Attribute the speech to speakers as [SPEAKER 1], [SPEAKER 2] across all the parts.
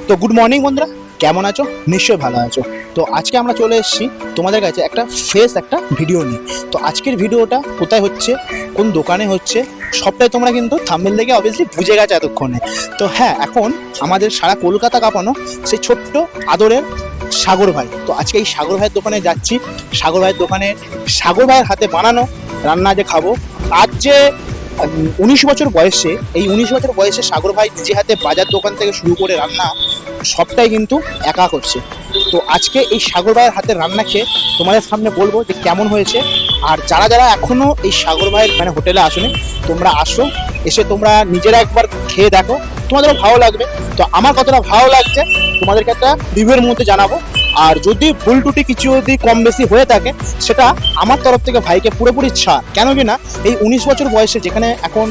[SPEAKER 1] তো good morning বন্ধুরা, কেমন আছো? নিশ্চয়ই ভালো আছো। তো আজকে আমরা চলে এসেছি তোমাদের কাছে একটা ভিডিও নিয়ে। তো আজকের ভিডিওটা কোথায় হচ্ছে, কোন দোকানে হচ্ছে, সবটাই তোমরা কিন্তু থাম্বনেল দেখে অবভিয়াসলি বুঝে গেছো এতক্ষণে। তো হ্যাঁ, এখন আমাদের সারা কলকাতা কাঁপানো সেই ছোট্ট আদরের সাগর ভাই। তো আজকে এই সাগর ভাইয়ের দোকানে যাচ্ছি। সাগর ভাইয়ের দোকানে সাগর ভাইয়ের হাতে বানানো রান্না যে খাবো। আজ যে 19 বছর বয়সে, এই 19 বছর বয়সে সাগর ভাই নিজে হাতে বাজার দোকান থেকে শুরু করে রান্না সবটাই কিন্তু একা করছে। তো আজকে এই সাগর ভাইয়ের হাতের রান্না খেয়ে তোমাদের সামনে বলবো যে কেমন হয়েছে। আর যারা যারা এখনও এই সাগর ভাইয়ের মানে হোটেলে আসোনি, তোমরা আসো, এসে তোমরা নিজেরা একবার খেয়ে দেখো, তোমাদেরও ভালো লাগবে। তো আমার কতটা ভালো লাগছে তোমাদেরকে একটা রিভিউর মধ্যে জানাবো। আর যদি ভুল টুটি কিছু যদি কম বেশি হয়ে থাকে, সেটা আমার তরফ থেকে ভাইকে পুরোপুরি ছাড়। কেন কি না, এই 19 বছর বয়সে যেখানে এখন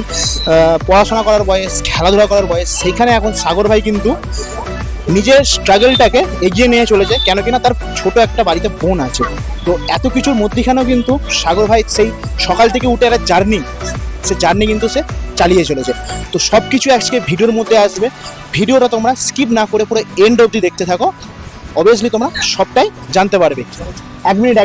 [SPEAKER 1] পড়াশোনা করার বয়স, খেলাধুলা করার বয়স, সেইখানে এখন সাগর ভাই কিন্তু নিজের স্ট্রাগলটাকে এগিয়ে নিয়ে চলেছে। কেন কিনা তার ছোট একটা বাড়িতে বোন আছে। তো এত কিছুর মধ্যেখানেও কিন্তু সাগর ভাই সেই সকাল থেকে উঠে একটা জার্নি কিন্তু সে চালিয়ে চলেছে। তো সব কিছু আজকে ভিডিওর মধ্যে আসবে। ভিডিওটা তোমরা স্কিপ না করে পুরো এন্ড অবধি দেখতে থাকো, অবভিয়াসলি তোমরা সবটাই জানতে পারবে। এক মিনিট,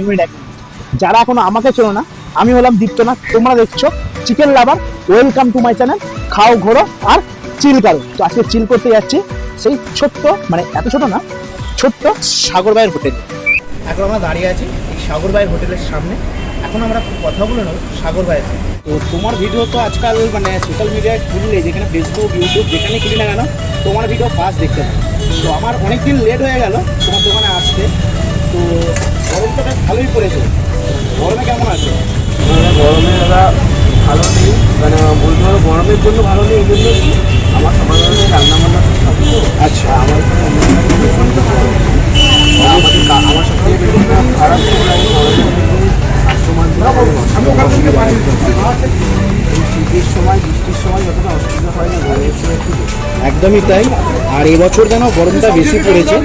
[SPEAKER 1] যারা এখনো আমাকে চেনো না, আমি হলাম দীপ্তনাথ, তোমরা দেখছো chicken lover. Welcome to my channel খাও ঘোরো আর চিল করো। তো আজকে চিল করতে যাচ্ছি সেই ছোট্ট, মানে এত ছোট না, ছোট্ট সাগর ভাইয়ের হোটেল। এখন আমরা দাঁড়িয়ে আছি এই সাগর ভাইয়ের হোটেলের সামনে। এখন আমরা কথা বলে নেব সাগর ভাইয়ের সাথে। তো তোমার ভিডিও তো আজকাল মানে সোশ্যাল মিডিয়ায় খুললে, যেখানে ফেসবুক, ইউটিউব, যেখানে খুলি না কেন, তোমার ভিডিও ফার্স্ট দেখতে পাই। তো আমার অনেক দিন লেট হয়ে গেল তোমার দোকানে আসতে। তো গরমটা বেশ ভালোই পড়েছে। গরমে কেমন আছে?
[SPEAKER 2] গরমে দাদা ভালো নেই, মানে বলতে পারো গরমের জন্য ভালো নেই। এই জন্য আমার সবার রান্না বান্না থাকি তো।
[SPEAKER 1] আচ্ছা,
[SPEAKER 2] আমার আমার সাথে খারাপ লাগে গরমের শীতের সময়, বৃষ্টির সময় যতটা অসুবিধা হয় না, গরমের সময় একটু
[SPEAKER 1] একদমই তাই। আর এবছর যেন গরমটা বেশি পড়েছে।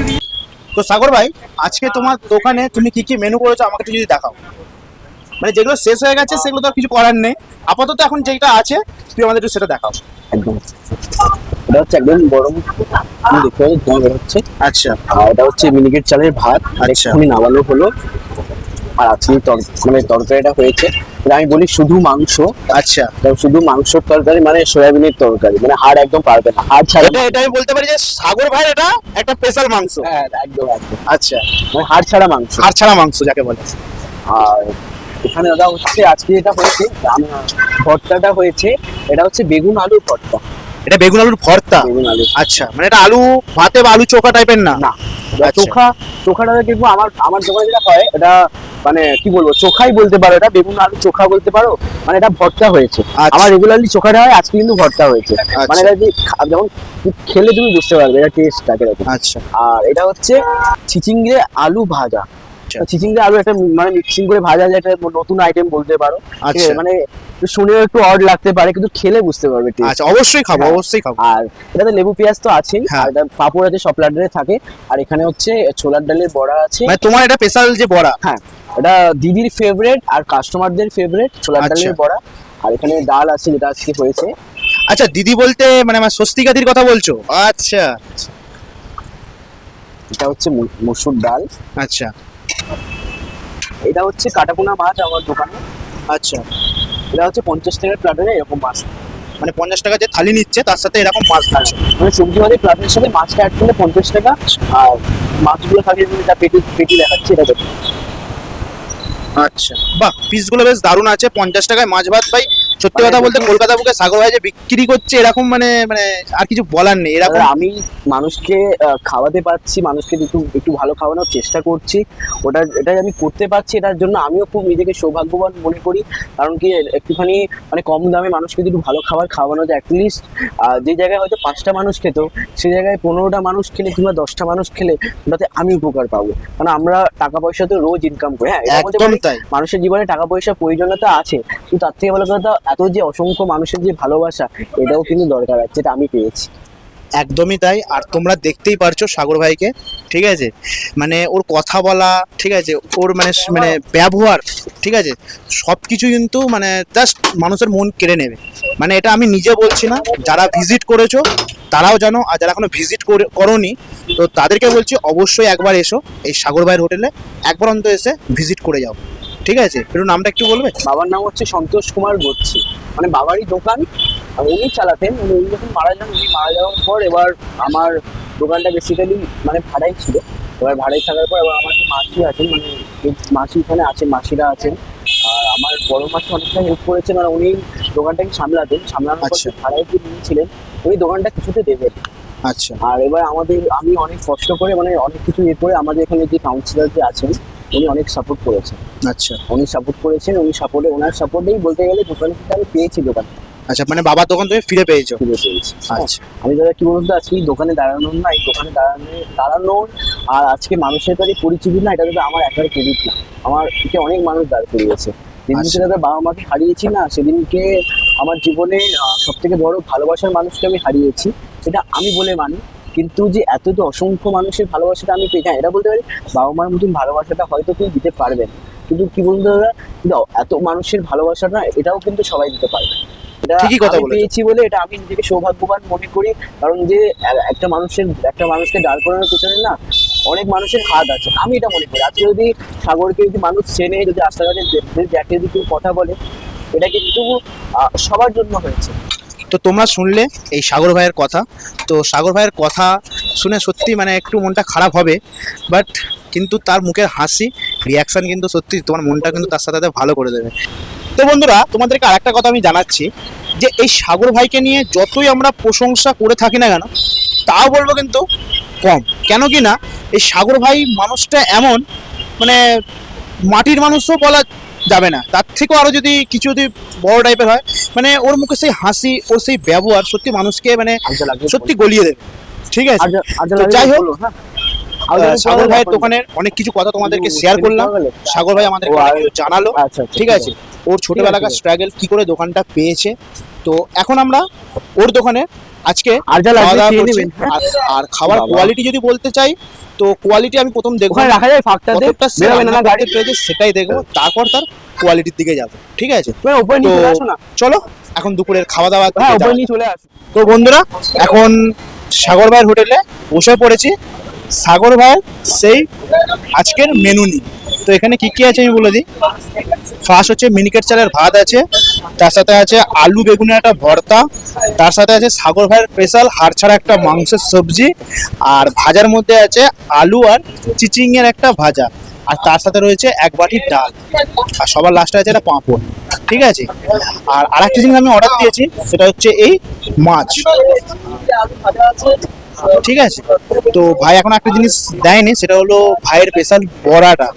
[SPEAKER 1] তো সাগর ভাই, আজকে তোমার দোকানে তুমি কি কি মেনু করেছো আমাকে একটু যদি দেখাও। মানে যেগুলো শেষ হয়ে গেছে সেগুলো তো আর কিছু করার নেই, আপাতত এখন যেটা আছে তুই আমাদের একটু সেটা দেখাও।
[SPEAKER 2] একদম। এটা হচ্ছে একদম গরম, তুমি দেখতে পাচ্ছ তোমার বের হচ্ছে।
[SPEAKER 1] আচ্ছা,
[SPEAKER 2] আর এটা হচ্ছে মিনিকেট চালের ভাত,
[SPEAKER 1] আচ্ছা।
[SPEAKER 2] এক্ষুনি নামানো হলো। আর আজকে মানে তরকারিটা হয়েছে, আমি বলি শুধু মাংস।
[SPEAKER 1] আচ্ছা,
[SPEAKER 2] শুধু মাংসর তরকারি, মানে সয়াবিনের তরকারি, মানে হাড় একদম পারবে না, হাড় ছাড়া।
[SPEAKER 1] এটা আমি বলতে পারি যে সাগর ভাই এটা একটা স্পেশাল মাংস।
[SPEAKER 2] হ্যাঁ, একদম একদম।
[SPEAKER 1] আচ্ছা,
[SPEAKER 2] মানে হাড় ছাড়া মাংস,
[SPEAKER 1] হাড় ছাড়া মাংস যাকে বলে।
[SPEAKER 2] আর এখানে দাদা হচ্ছে আজকে যেটা হয়েছে, ভর্তাটা হয়েছে, এটা হচ্ছে বেগুন আলুর ভর্তা।
[SPEAKER 1] এটা বেগুন আলুর ভর্তা?
[SPEAKER 2] বেগুন আলু।
[SPEAKER 1] আচ্ছা, মানে এটা আলু ভাতে বা আলু চোখা টাইপের না?
[SPEAKER 2] না,
[SPEAKER 1] আচ্ছা।
[SPEAKER 2] চোখাটা কিন্তু আমার দোকানে যেটা হয়, এটা মানে কি বলবো, চোখাই বলতে পারো, এটা বেগুন আলু চোখা বলতে পারো। মানে এটা ভর্তা হয়েছে।
[SPEAKER 1] আচ্ছা।
[SPEAKER 2] আমার রেগুলারলি চোখাটা হয়, আজকে কিন্তু ভর্তা হয়েছে। মানে এটা যেমন খেলে তুমি বুঝতে পারবে এটা টেস্টটা কিরকম।
[SPEAKER 1] আচ্ছা।
[SPEAKER 2] আর এটা হচ্ছে চিচিঙ্গে আলু ভাজা। চিচিঙ্গে আলু একটা মানে মিক্সিং করে ভাজা যায়, একটা নতুন আইটেম বলতে পারো।
[SPEAKER 1] আচ্ছা।
[SPEAKER 2] মানে শুনে একটু অড লাগতে পারে, কিন্তু খেলে বুঝতে পারবে টেস্ট।
[SPEAKER 1] আচ্ছা, অবশ্যই খাবো, অবশ্যই খাবো।
[SPEAKER 2] আর এটাতে লেবু পেঁয়াজ তো আছেই,
[SPEAKER 1] হ্যাঁ।
[SPEAKER 2] আর এটা পাঁপড় আছে, সবলার ডালে থাকে। আর এখানে হচ্ছে ছোলার ডালের বড়া আছে।
[SPEAKER 1] মানে তোমার এটা স্পেশাল যে বড়া?
[SPEAKER 2] হ্যাঁ, এটা দিদির ফেভারিট আর কাস্টমারদের ফেভারিট ছোলার ডালের বড়া। আর এখানে ডাল আছে, যেটা আজকে হয়েছে।
[SPEAKER 1] আচ্ছা, দিদি বলতে মানে আমার স্বস্তিকাদির কথা বলছো? আচ্ছা,
[SPEAKER 2] এটা হচ্ছে মসুর ডাল।
[SPEAKER 1] আচ্ছা,
[SPEAKER 2] এটা হচ্ছে কাটাপোনা মাছ আমার দোকানে।
[SPEAKER 1] আচ্ছা।
[SPEAKER 2] এটা হচ্ছে 50 টাকার প্লাটারে এরকম মাছ,
[SPEAKER 1] মানে 50 টাকা যে থালি নিচ্ছে তার সাথে এরকম মাছ থাকছে।
[SPEAKER 2] মানে সবজি ভাতের প্লাটারের সাথে মাছটা অ্যাড করলে 50 টাকা। আর মাছগুলো থাকে, যা পেটি দেখাচ্ছে এটা দেখুন।
[SPEAKER 1] আচ্ছা, বাহ, পিসগুলো বেশ দারুণ আছে। 50 টাকায় মাছ ভাত ভাই, সত্যি কথা বলতে কলকাতা বুকে সাগর ভাই যে বিক্রি করছে এরকম, মানে মানে আর কিছু বলার নেই। এরকম
[SPEAKER 2] আমি মানুষকে খাওয়াতে পারছি, মানুষকে একটু ভালো খাওয়ানোর চেষ্টা করছি, এটাই আমি করতে পারছি। এটার জন্য আমিও খুব নিজেকে সৌভাগ্যবান মনে করি। কারণ কি, একটুখানি মানে কম দামে মানুষকে যদি একটু ভালো খাবার খাওয়ানো যায়, অ্যাটলিস্ট যে জায়গায় হয়তো 5টা মানুষ খেত, সেই জায়গায় 15টা মানুষ খেলে কিংবা 10টা মানুষ খেলে ওটাতে আমি উপকার পাবো। কারণ আমরা টাকা পয়সা তো রোজ ইনকাম করি। হ্যাঁ,
[SPEAKER 1] একদম তাই।
[SPEAKER 2] মানুষের জীবনে টাকা পয়সা প্রয়োজনীয়তা আছে, কিন্তু তার থেকে ভালো কথা এত যে অসংখ্য মানুষের যে ভালোবাসা, এটাও কিন্তু দরকার আছে, যেটা আমি পেয়েছি।
[SPEAKER 1] একদমই তাই। আর তোমরা দেখতেই পারছো সাগর ভাইকে, ঠিক আছে, মানে ওর কথা বলা, ঠিক আছে, ওর মানে মানে ব্যবহার, ঠিক আছে, সব কিছু কিন্তু মানে জাস্ট মানুষের মন কেড়ে নেবে। মানে এটা আমি নিজে বলছি না, যারা ভিজিট করেছো তারাও জানো, আর যারা এখনো ভিজিট করোনি তো তাদেরকে বলছি অবশ্যই একবার এসো এই সাগর ভাইয়ের হোটেলে, একবার অন্তত এসে ভিজিট করে যাও, ঠিক আছে। একটু নামটা একটু বলবে?
[SPEAKER 2] বাবার নাম হচ্ছে সন্তোষ কুমার গচ্ছি, মানে বাবারই দোকান, আর উনি চালাতেন। উনি যখন মারা যান, উনি মারা যাওয়ার পর এবার আমার দোকানটা বেসিক্যালি মানে ভাড়াই ছিল। এবার ভাড়াই থাকার পর এবার আমার যে মাসি আছেন, মানে যে মাসি এখানে আছেন, মাসিরা আছেন, আর আমার বড় মাসি অনেকটা হেল্প করেছেন। আর উনি দোকানটাকে সামলানোর পর
[SPEAKER 1] আচ্ছা।
[SPEAKER 2] যে ভাড়ায় যে নিয়েছিলেন উনি দোকানটা কিছুতে দেবেন।
[SPEAKER 1] আচ্ছা।
[SPEAKER 2] আর এবার আমি অনেক কষ্ট করে মানে অনেক কিছু করে আমাদের এখানে যে কাউন্সিলর যে আছেন উনি অনেক সাপোর্ট করেছেন।
[SPEAKER 1] আচ্ছা।
[SPEAKER 2] উনি সাপোর্ট করেছেন, ওনার সাপোর্টেই বলতে গেলে দোকান থেকে আমি পেয়েছি দোকান।
[SPEAKER 1] আচ্ছা, মানে বাবার দোকান তুমি ফিরে পেয়েছো?
[SPEAKER 2] ফিরে পেয়েছি।
[SPEAKER 1] আচ্ছা।
[SPEAKER 2] আমি দাদা কি বলতো, আজকে এই দোকানে দাঁড়ানোর না, এই দোকানে দাঁড়ানোর আর আজকে মানুষের কাছে পরিচিতি না, এটা দাদা আমার একার ক্রেডিট না, আমার থেকে অনেক মানুষ দাঁড় করিয়েছে। যেদিনকে দাদা বাবা মাকে হারিয়েছি না, সেদিনকে আমার জীবনে সব থেকে বড় ভালোবাসার মানুষকে আমি হারিয়েছি, সেটা আমি বলে মানি। কিন্তু যে এত তো অসংখ্য মানুষের ভালোবাসাটা আমি পেয়ে, এটা বলতে পারি বাবা মার মতন ভালোবাসাটা হয়তো কেউ দিতে পারবেন, কিন্তু কি বলতো দাদা, কিন্তু এত মানুষের ভালোবাসাটা এটাও কিন্তু সবাই দিতে পারবে। এটা
[SPEAKER 1] ঠিকই কথা
[SPEAKER 2] আমি
[SPEAKER 1] বলেছো।
[SPEAKER 2] পেয়েছি বলে এটা আমি নিজেকে সৌভাগ্যবান মনে করি। কারণ যে একটা মানুষকে দাঁড় করানোর পেছনে না অনেক মানুষের হাত আছে, আমি এটা মনে করি। আজকে যদি সাগরকে যদি মানুষ চেনে, যদি রাস্তাঘাটে দেখে, যদি কেউ কথা বলে, এটা কিন্তু সবার জন্য হয়েছে।
[SPEAKER 1] তো তোমরা শুনলে এই সাগর ভাইয়ের কথা, তো সাগর ভাইয়ের কথা শুনে সত্যি মানে একটু মনটা খারাপ হবে, বাট কিন্তু তার মুখের হাসি রিয়াকশন কিন্তু সত্যি তোমার মনটা কিন্তু তার সাথে সাথে ভালো করে দেবে। তো বন্ধুরা, তোমাদেরকে আরেকটা কথা আমি জানাচ্ছি, যে এই সাগর ভাইকে নিয়ে যতই আমরা প্রশংসা করে থাকি না কেন, তাও বলবো কিন্তু কম। কেন কি না, এই সাগর ভাই মানুষটা এমন, মানে মাটির মানুষও বলা যাবে না, তার থেকেও আরো যদি কিছু যদি বড় টাইপের হয়, মানে ওর মুখে সেই হাসি, ওর সেই ব্যবহার সত্যি মানুষকে মানে সত্যি গলিয়ে দেবে, ঠিক আছে। তো যাই হোক, সাগর ভাইয়ের দোকানের অনেক কিছু কথা তোমাদেরকে শেয়ার করলাম, সাগর ভাই আমাদেরকে অনেক কিছু জানালো, ঠিক আছে, ওর ছোটবেলাকার স্ট্রাগল কি করে দোকানটা পেয়েছে। তো এখন আমরা ওর দোকানে আজকে খাওয়া দাওয়া করছি। আর খাবার কোয়ালিটি যদি বলতে চাই, তো কোয়ালিটি আমি প্রথম দেখবো
[SPEAKER 2] রাখা যায় ফাঁকটা
[SPEAKER 1] কতটা সে রান্না করতে পেরেছে সেটাই দেখবো, তারপর তার কোয়ালিটির দিকে যাবো, ঠিক আছে। তো চলো এখন দুপুরের খাওয়া দাওয়া
[SPEAKER 2] চলে আসো।
[SPEAKER 1] তো বন্ধুরা, এখন সাগর ভাইয়ের হোটেলে বসে পড়েছি। সাগর ভাইয়ের সেই আজকের মেনু নিয়ে, তো এখানে কি কি আছে আমি বলে দিই। ফার্স্ট হচ্ছে মিনিকেট চালের ভাত আছে, তার সাথে আছে আলু বেগুনের একটা ভর্তা, তার সাথে আছে সাগর ভাইয়ের স্পেশাল হাড় ছাড়া একটা মাংসের সবজি, আর ভাজার মধ্যে আছে আলু আর চিচিংয়ের একটা ভাজা, আর তার সাথে রয়েছে এক বাটি ডাল, আর সবার লাস্টে আছে একটা পাঁপড়, ঠিক আছে। আর আরেকটা জিনিস আমি অর্ডার দিয়েছি, সেটা হচ্ছে এই মাছ, ঠিক আছে। তো ভাই এখন একটা জিনিস দেয়নি, সেটা হলো ভাইয়ের স্পেশাল বড়াটা,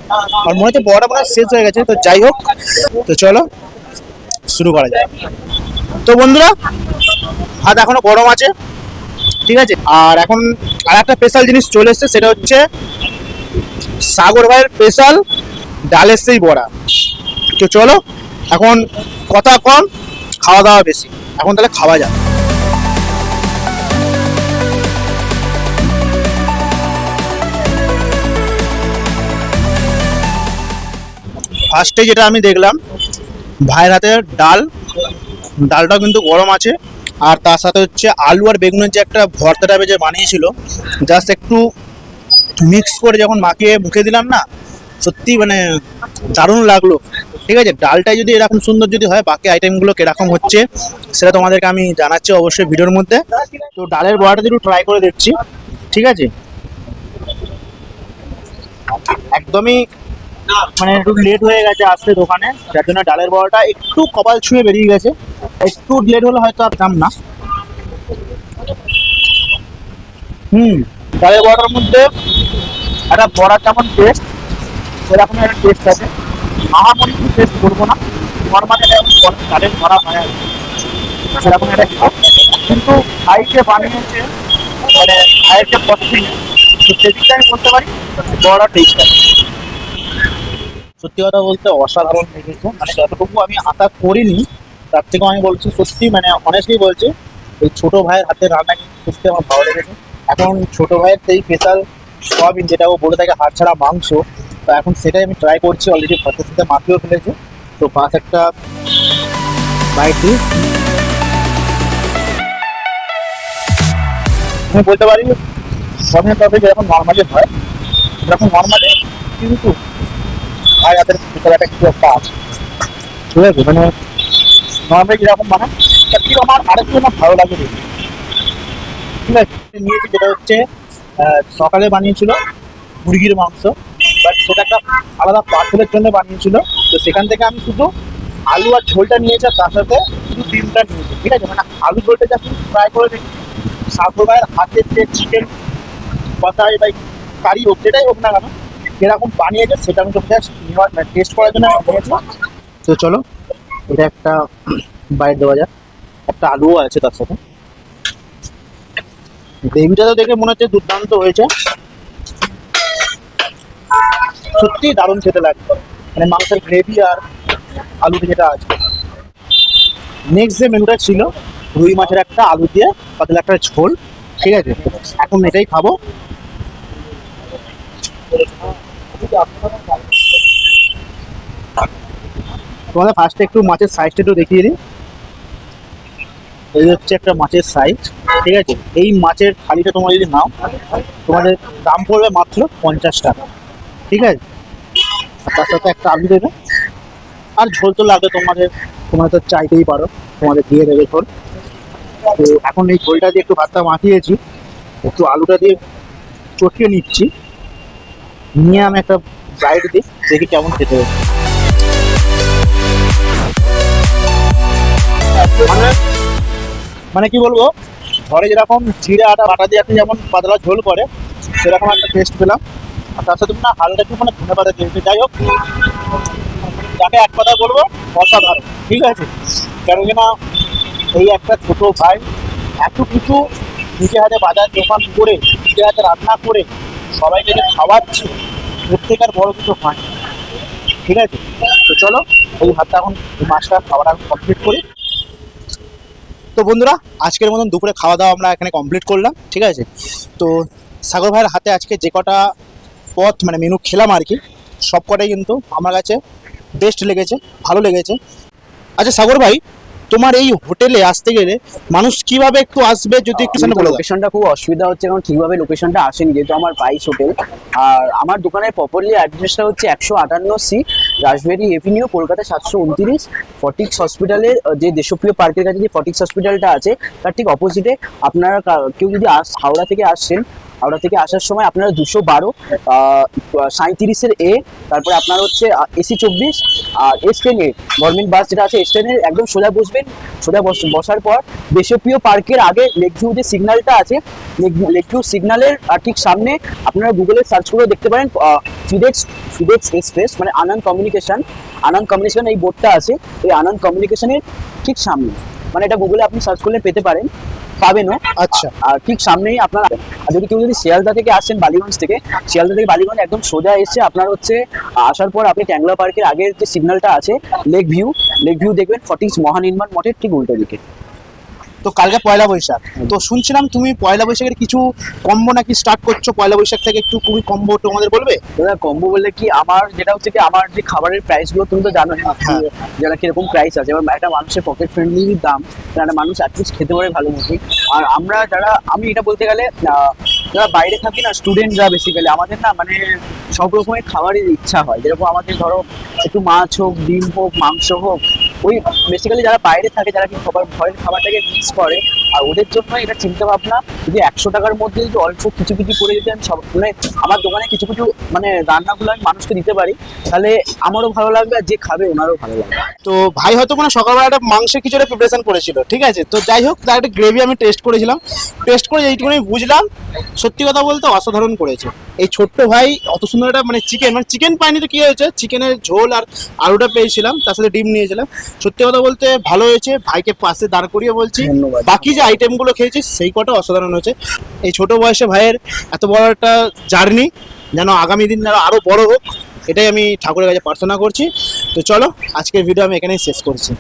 [SPEAKER 1] আর মনে হচ্ছে বড়া প্রায় শেষ হয়ে গেছে। তো যাই হোক, তো চলো শুরু করা যায়। তো বন্ধুরা, ভাত এখনো গরম আছে, ঠিক আছে। আর এখন আর একটা স্পেশাল জিনিস চলে এসছে, সেটা হচ্ছে সাগর ভাইয়ের স্পেশাল ডালের সেই বড়া। তো চলো, এখন কথা কম খাওয়া দাওয়া বেশি, এখন তাহলে খাওয়া যাক। ফার্স্টে যেটা আমি দেখলাম, ভাইয়ের হাতে ডালটা কিন্তু গরম আছে, আর তার সাথে হচ্ছে আলু আর বেগুনের যে একটা ভর্তা টাইপের যে বানিয়েছিল, জাস্ট একটু মিক্স করে যখন মাখিয়ে মুখে দিলাম না, সত্যি মানে দারুণ লাগলো, ঠিক আছে। ডালটাই যদি এরকম সুন্দর যদি হয়, বাকি আইটেমগুলো কিরকম হচ্ছে সেটা তোমাদেরকে আমি জানাচ্ছি অবশ্যই ভিডিওর মধ্যে। তো ডালের বড়াটা একটু ট্রাই করে দেখছি, ঠিক আছে। একদমই মানে একটু লেট হয়ে গেছে আসতে দোকানে, যার জন্য ডালের বড়াটা একটু কপাল ছুঁয়ে বেরিয়ে গেছে, একটু লেট হলে হয়তো আর দাম না। ডালের বড়াটার মধ্যে একটা বড়া যেমন টেস্ট, সেরকম একটা টেস্ট আছে, মহামরি কিছু টেস্ট করবো না, নর্মালি ডালের বড়া হয় আর সেরকম একটা, কিন্তু ভাইকে বানিয়েছে মানে ভাইয়ের যে পছন্দ, তো সেদিকটা আমি বলতে পারি বড়া টেস্ট আছে। সত্যি কথা বলতে অসাধারণ লেগেছে, মানে যতটুকু আমি আশা করিনি তার থেকেও আমি বলছি সত্যি, মানে অনেস্টলি বলছি এই ছোট ভাইয়ের হাতে রান্না কিন্তু সত্যি আমার ভালো লেগেছে। এখন ছোট ভাইয়ের সেই স্পেশাল সয়াবিন, যেটা ও বলে থাকে হাড় ছাড়া মাংস, তো এখন সেটাই আমি ট্রাই করছি। অলরেডি ভাতের সাথে মাখিয়েও ফেলেছে। তো পাঁচ একটা বাইট দিই। আমি বলতে পারি সয়াবিনের তরকারি যেরকম নর্মালি হয় সেরকম নর্মালি, কিন্তু ভাই হাতের স্পেশাল একটা কিছু একটা আছে, ঠিক আছে? মানে নর্মালি যেরকম বানায় তার থেকে আমার আরেকটু আমার ভালো লাগে বেশি, ঠিক আছে? নিয়েছি যেটা হচ্ছে সকালে বানিয়েছিল মুরগির মাংস, বাট সেটা একটা আলাদা পার্সেলের জন্য বানিয়েছিল। তো সেখান থেকে আমি শুধু আলু আর ঝোলটা নিয়েছি, আর তার সাথে শুধু ডিমটা নিয়েছি, ঠিক আছে? মানে আলু ঝোলটা যা ট্রাই করে দেখি, সাগর ভাইয়ের হাতের যে চিকেন কষাই বা কারি হোক, যেটাই হোক না কেন, যেরকম বানিয়েছে সেটা আমি তো টেস্ট করার জন্য নিয়েছি। তো চলো এটা একটা বাইট দেওয়া যাক। একটা আলুও আছে তার সাথে। গ্রেভিটা তো দেখে মনে হচ্ছে দুর্দান্ত হয়েছে, সত্যি দারুণ খেতে লাগবে। মানে মাংসের গ্রেভি আর আলুতে যেটা আছে। নেক্সট যে মেনুটা ছিল রুই মাছের একটা আলু দিয়ে পাতলা একটা ঝোল, ঠিক আছে? এখন এটাই খাবো। তোমাদের ফার্স্টে একটু মাছের সাইজটা একটু দেখিয়ে দিই। এই হচ্ছে একটা মাছের সাইজ, ঠিক আছে? এই মাছের থালিটা তোমরা যদি নাও, তোমাদের দাম পড়বে মাত্র 50 টাকা, ঠিক আছে? আর তার সাথে একটা আলু দেবে, আর ঝোল তো লাগবে তোমাদের, তোমরা তো চাইতেই পারো, তোমাদের দিয়ে দেবে ঝোল। তো এখন এই ঝোলটা দিয়ে একটু ভাতটা মাখিয়েছি, একটু আলুটা দিয়ে চটকে নিচ্ছি, নিয়ে আমি একটা বাইট দিই, দেখি কেমন খেতে হবে। মানে মানে কি বলবো, ঘরে যেরকম জিরে আটা বাটা দিয়ে আপনি যেমন পাতলা ঝোল করে, সেরকম একটা টেস্ট পেলাম। আর তার সাথে না হালকা একটু মানে ধনে পাতা দিয়েছে। যাই হোক, যাকে এক কথা বলবো, অসাধারণ, ঠিক আছে? কেন কিনা এই একটা ছোট ভাই এত কিছু নিজে হাতে বাজার দোকান করে, নিজে হাতে রান্না করে সবাইকে যে খাওয়াচ্ছে, প্রত্যেকের বড় কিছু হয়, ঠিক আছে? তো চলো এই ভাতটা এখন, এই মাছটা খাওয়াটা কমপ্লিট করি। তো বন্ধুরা, আজকের মতন দুপুরে খাওয়া দাওয়া আমরা এখানে কমপ্লিট করলাম, ঠিক আছে? তো সাগর ভাইয়ের হাতে আজকে যে কটা পথ মানে মেনু খেলাম আর কি, সব কটাই কিন্তু আমার কাছে বেস্ট লেগেছে, ভালো লেগেছে। আচ্ছা সাগর ভাই, তোমার এই হোটেলে আসতে গেলে মানুষ কিভাবে একটু আসবে যদি একটু বলে দাও?
[SPEAKER 2] লোকেশনটা খুব অসুবিধা হচ্ছে, কারণ ঠিকভাবে লোকেশনটা আসেনি, যেহেতু আমার পাইস হোটেল। আর আমার দোকানের প্রপারলি অ্যাড্রেসটা হচ্ছে 158C রাসবেরি এভিনিউ, কলকাতা 729। ফটিক্স হসপিটালের যে দেশপ্রিয় পার্কের কাছে যে ফটিক্স হসপিটালটা আছে, তার ঠিক অপোজিটে। আপনারা কেউ যদি হাওড়া থেকে আসছেন, হাওড়া থেকে আসার সময় আপনারা 212 37 এ, তারপরে আপনার হচ্ছে AC24 আর S10 গভর্নমেন্ট বাস যেটা আছে, S10 একদম সোজা বসবেন। সোজা বসার পর দেশপ্রিয় পার্কের আগে লেক ভিউ যে সিগন্যালটা আছে, লেক ভিউ সিগন্যালের ঠিক সামনে আপনারা গুগলে সার্চ করে দেখতে পারেন ফিডেক্স এক্সপ্রেস, মানে আনন্দ কমিউনিকেশন এই বোর্ডটা আছে। এই আনন্দ কমিউনিকেশনের ঠিক সামনে, মানে এটা গুগলে আপনি সার্চ করলে পাবেনও।
[SPEAKER 1] আচ্ছা।
[SPEAKER 2] আর ঠিক সামনেই আপনার, আর যদি কেউ যদি শিয়ালদা থেকে আসছেন, বালিগঞ্জ থেকে একদম সোজা এসে আপনার হচ্ছে আসার পর আপনি ট্যাংলা পার্কের আগের যে সিগন্যালটা আছে, লেক ভিউ দেখবেন ফটিক্স মহানির্মাণ মঠের ঠিক উল্টো দিকে।
[SPEAKER 1] তো কালকে পয়লা বৈশাখ, তো শুনছিলাম তুমি পয়লা বৈশাখের কিছু কম্বো নাকি স্টার্ট করছো পয়লা বৈশাখ থেকে, একটু খুবই কম্বো একটু আমাদের বলবে?
[SPEAKER 2] দাদা কম্বো বললে কি, আমার যেটা হচ্ছে কি, আমার যে খাবারের প্রাইস গুলো তুমি তো জানো যারা কিরকম প্রাইস আছে। এবার একটা মানুষের পকেট ফ্রেন্ডলি দাম, একটা মানুষ অ্যাটলিস্ট খেতে পারে ভালো মতো। আর আমরা আমি এটা বলতে গেলে যারা বাইরে থাকি না, স্টুডেন্টরা বেসিক্যালি, আমাদের না মানে সব রকমের খাবারের ইচ্ছা হয়। যেরকম আমাদের ধরো একটু মাছ হোক, ডিম হোক, মাংস হোক, ওই বেসিক্যালি যারা বাইরে থাকে, যারা কি ঘরের খাবারটাকে মিক্স করে, আর ওদের জন্য এটা চিন্তা ভাবনা। যদি 100 টাকার মধ্যে যদি অল্প কিছু করে যদি আমি মানে আমার দোকানে কিছু মানে রান্নাগুলো আমি মানুষকে দিতে পারি, তাহলে আমারও ভালো লাগবে, আর যে খাবে ওনারও ভালো লাগবে।
[SPEAKER 1] তো ভাই হয়তো মানে সকালবেলা একটা মাংসের কিছুটা প্রিপারেশন করেছিল, ঠিক আছে? তো যাই হোক, তার একটা গ্রেভি আমি টেস্ট করেছিলাম, টেস্ট করে এইটুকুনি বুঝলাম, সত্যি কথা বলতে অসাধারণ করেছে এই ছোট্ট ভাই। অত সুন্দর একটা মানে চিকেন পাইনি তো কি হয়েছে, চিকেনের ঝোল আর আলুটা পেয়েছিলাম, তার সাথে ডিম নিয়েছিলাম। সত্যি কথা বলতে ভালো হয়েছে। ভাইকে পাশে দাঁড় করিয়ে বলছি, বাকি যে আইটেমগুলো খেয়েছি সেই কটা অসাধারণ হয়েছে। এই ছোট বয়সে ভাইয়ের এত বড় একটা জার্নি যেন আগামী দিন আরো বড় হোক, এটাই আমি ঠাকুরের কাছে প্রার্থনা করছি। তো চলো আজকের ভিডিও আমি এখানেই শেষ করছি।